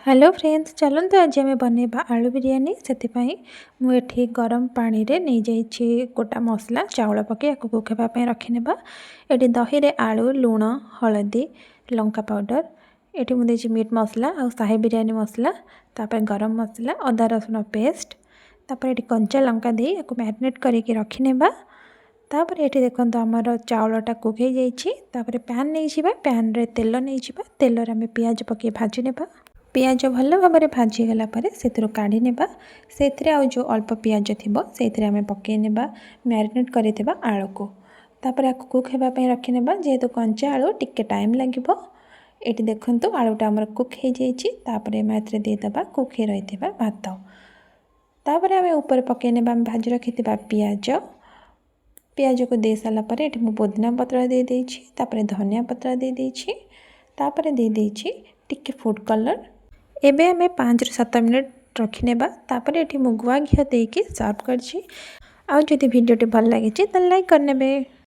Hello friends चलते आज आम बनवा आलू बिरयानी से मुझे गरम पानी रे नहीं जाइए गोटा मसला चाउल पकई या कुकवाई रखिने ये दही रे आलू लुण हलदी लंका पाउडर ये मुझे मीट मसला और शाही बिरयानी मसला तापर गरम मसला अदा रसुण पेस्ट तापर ये कंचा लंका दे या मैरिनेट करके रखिने तापर ये देखो आमर चाउलटा कुक हो जाइए पैन नहीं जावा पैन रे तेल नहीं जावा तेल आम पियाज पकई भाजी ने पियाज भल भाव में भाजीगला से काढ़ी नेबा से जो अल्प पियाज थी से आम पकई नेबा मैरिनेट कर आलू को तापर आपको कुक होगापी रखिने जेहेतु कंचा आलू टिके टाइम लगे ये देखो आलूटा आमर कुक हो जाए देदेबा कुक हो रही भात तापर आम ऊपर पकई ने भाजी रखी पियाज पियाज को दे सारापर ये पुदीना पत्र दे देपर धनिया पत्र दे देदेपर टिके फूड कलर एबे हमें 5 ରୁ 7 मिनट रखिने तापर ये मुगुआ घी देकी सर्व कर। भिडियोटी भल लगी तो लाइक करने।